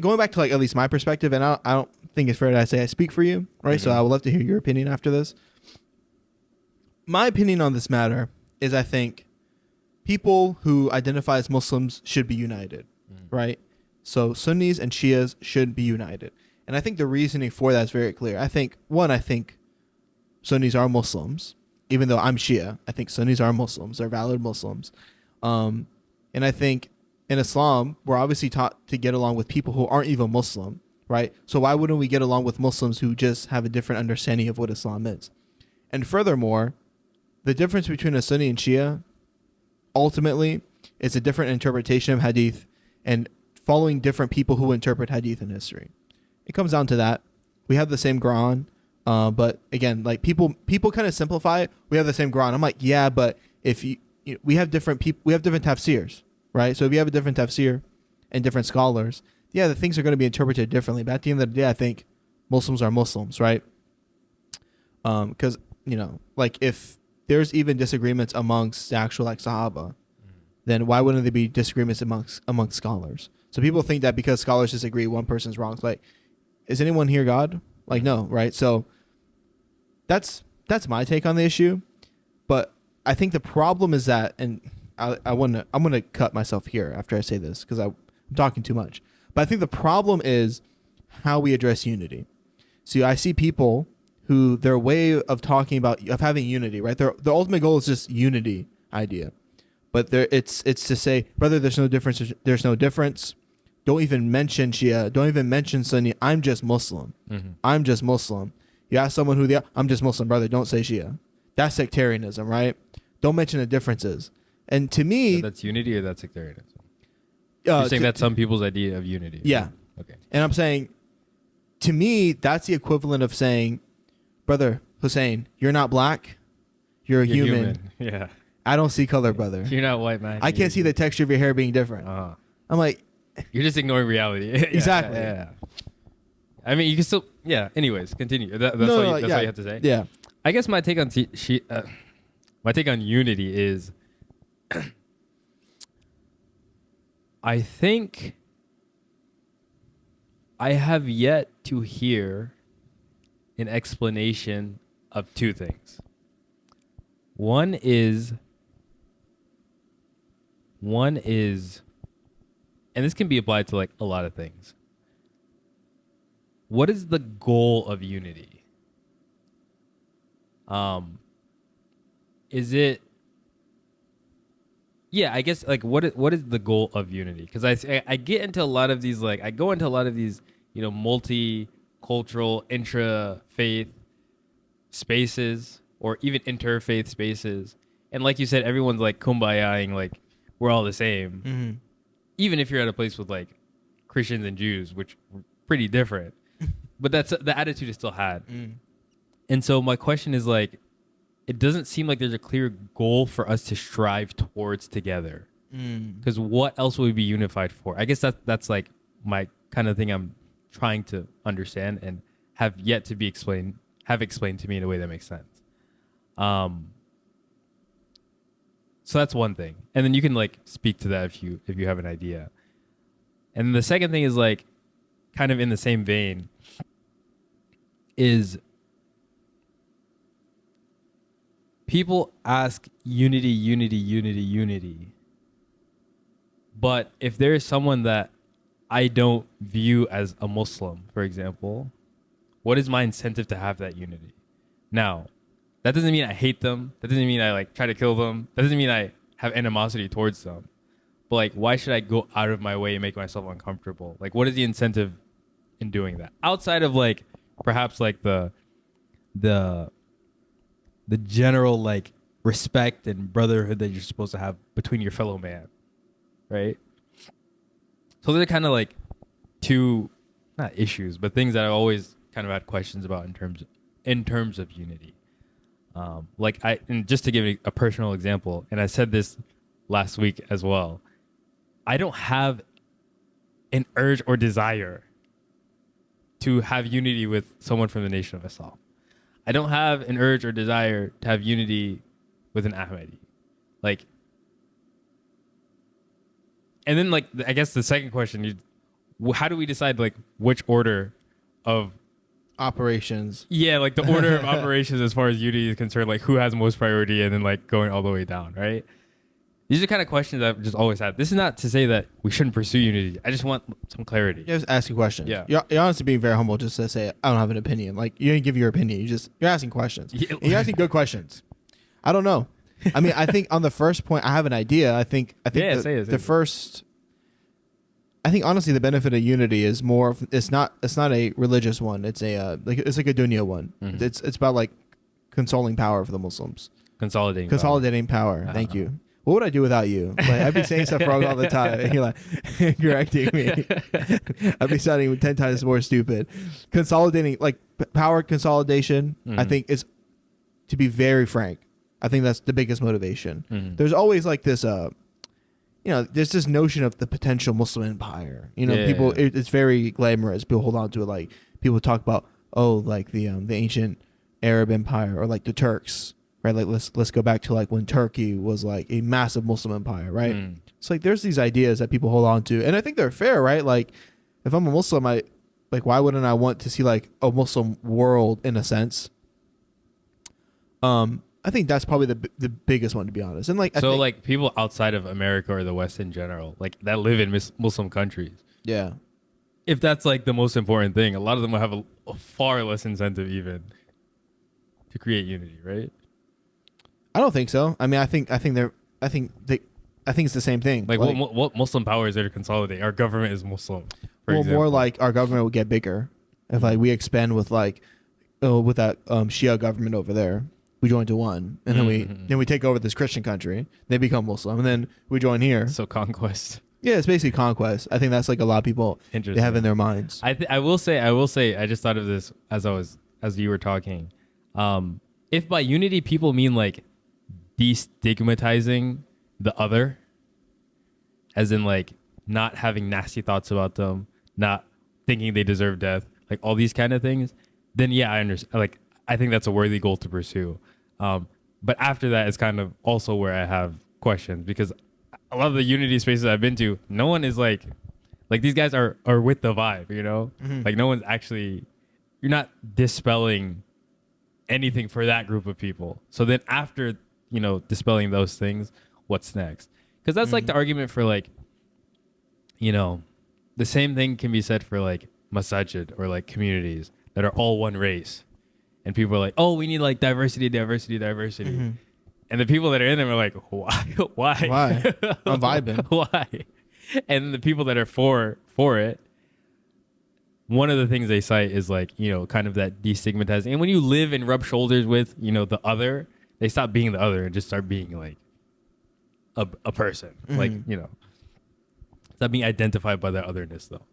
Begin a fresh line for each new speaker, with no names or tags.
going back to like at least my perspective, and I don't think it's fair that I say I speak for you, right? So I would love to hear your opinion after this. My opinion on this matter is I think people who identify as Muslims should be united, right? So Sunnis and Shias should be united. And I think the reasoning for that is very clear. I think Sunnis are Muslims, even though I'm Shia. I think Sunnis are Muslims. They're valid Muslims. And I think in Islam, we're obviously taught to get along with people who aren't even Muslim, right? So why wouldn't we get along with Muslims who just have a different understanding of what Islam is? And furthermore, the difference between a Sunni and Shia ultimately is a different interpretation of hadith and following different people who interpret hadith in history. It comes down to that. We have the same Quran, but again, like people kind of simplify it. We have the same Quran. I'm like, yeah, but if we have different people, we have different tafsirs, right? So if you have a different tafsir and different scholars, yeah, the things are going to be interpreted differently. But at the end of the day, I think Muslims are Muslims, right? Because like if there's even disagreements amongst the actual like Sahaba, then why wouldn't there be disagreements amongst scholars? So people think that because scholars disagree, one person's wrong. It's like, is anyone here God? Like, no, right? So that's my take on the issue. But I think the problem is that, and I'm gonna cut myself here after I say this because I'm talking too much. But I think the problem is how we address unity. So I see people who their way of talking about of having unity, right? Their ultimate goal is just unity idea. But it's to say, brother, there's no difference. There's no difference. Don't even mention Shia. Don't even mention Sunni. I'm just Muslim. I'm just Muslim. You ask someone who they are, I'm just Muslim, brother. Don't say Shia. That's sectarianism, right? Don't mention the differences. And to me,
so that's unity or that's sectarianism? You're saying that's some people's idea of unity.
Yeah.
Okay.
And I'm saying, to me, that's the equivalent of saying, brother Hussein, you're not black. You're human.
Yeah.
I don't see color, brother.
You're not white, man.
I can't see the texture of your hair being different. I'm like,
you're just ignoring reality.
Exactly.
Yeah. I mean, you can still. Yeah. Anyways, continue. That's all you have to say.
Yeah.
I guess my take on unity is, I think I have yet to hear an explanation of two things. One is, and this can be applied to like a lot of things. What is the goal of unity? Is it? Yeah, I guess like what is the goal of unity? Because I get into a lot of these I go into a lot of these multicultural intra-faith spaces or even interfaith spaces, and like you said, everyone's like kumbayaing like we're all the same.
Mm-hmm.
Even if you're at a place with like Christians and Jews, which were pretty different, but that's the attitude is still had. And so my question is like, it doesn't seem like there's a clear goal for us to strive towards together. Because what else would we be unified for? I guess that's like my kind of thing I'm trying to understand and have yet to be explained to me in a way that makes sense. So that's one thing. And then you can like speak to that if you have an idea. And then the second thing is like kind of in the same vein is people ask unity. But if there is someone that I don't view as a Muslim, for example, what is my incentive to have that unity? Now, that doesn't mean I hate them. That doesn't mean I like try to kill them. That doesn't mean I have animosity towards them. But like, why should I go out of my way and make myself uncomfortable? Like, what is the incentive in doing that? Outside of like, perhaps like the general like respect and brotherhood that you're supposed to have between your fellow man, right? So they're kind of like two, not issues, but things that I've always kind of had questions about in terms of unity. And just to give a personal example, and I said this last week as well, I don't have an urge or desire to have unity with someone from the Nation of Islam. I don't have an urge or desire to have unity with an Ahmadi. Like, and then like, I guess the second question is, how do we decide like which order of
Operations.
yeah, like the order of operations as far as unity is concerned, like who has most priority, and then like going all the way down, right? These are kind of questions I've just always had. This is not to say that we shouldn't pursue unity. I just want some clarity.
You're just asking questions.
Yeah.
You're honestly being very humble just to say, I don't have an opinion. Like, you didn't give your opinion. You're asking questions.
Yeah.
And you're asking good questions. I don't know. I mean, I think on the first point, I have an idea. I think
Yeah, say it.
first, I think honestly the benefit of unity is more of, it's not a religious one. It's it's like a dunya one.
Mhm.
It's about like consoling power for the Muslims.
Consolidating
Power.
Uh-huh.
Thank you. What would I do without you? Like, I'd be saying stuff wrong all the time. And you're like correcting me. I'd be sounding 10 times more stupid. Consolidating, like power consolidation, I think is, to be very frank, I think that's the biggest motivation. There's always like this, there's this notion of the potential Muslim empire. People, it's very glamorous. People hold on to it. Like, people talk about, like the ancient Arab empire, or like the Turks. Right, like let's go back to like when Turkey was like a massive Muslim empire, right? It's like there's these ideas that people hold on to, and I think they're fair, right? Like, if I'm a Muslim, why wouldn't I want to see like a Muslim world in a sense? I think that's probably the biggest one, to be honest. And like,
like people outside of America or the West in general, like that live in Muslim countries.
Yeah.
If that's like the most important thing, a lot of them will have a far less incentive even to create unity, right?
I don't think so. I mean, I think it's the same thing.
Like what Muslim power is there to consolidate? Our government is Muslim. For example.
More like our government would get bigger if like we expand with like, with that Shia government over there. We join to one, and then we take over this Christian country. They become Muslim, and then we join here.
So conquest.
Yeah, it's basically conquest. I think that's like a lot of people they have in their minds.
I will say. I just thought of this as you were talking. If by unity people mean like destigmatizing the other, as in like not having nasty thoughts about them, not thinking they deserve death, like all these kind of things, then yeah, I understand. Like, I think that's a worthy goal to pursue. But after that is kind of also where I have questions, because a lot of the unity spaces I've been to, no one is like these guys are with the vibe, like no one's actually, you're not dispelling anything for that group of people. So then after, dispelling those things, what's next? Because that's like the argument for like, the same thing can be said for like masajid or like communities that are all one race. And people are like, oh, we need like diversity. And the people that are in them are like, why?
Why? I'm vibing.
Why? And the people that are for it, one of the things they cite is like, kind of that destigmatizing. And when you live and rub shoulders with, the other, they stop being the other and just start being like a person. Like, stop being identified by that otherness though.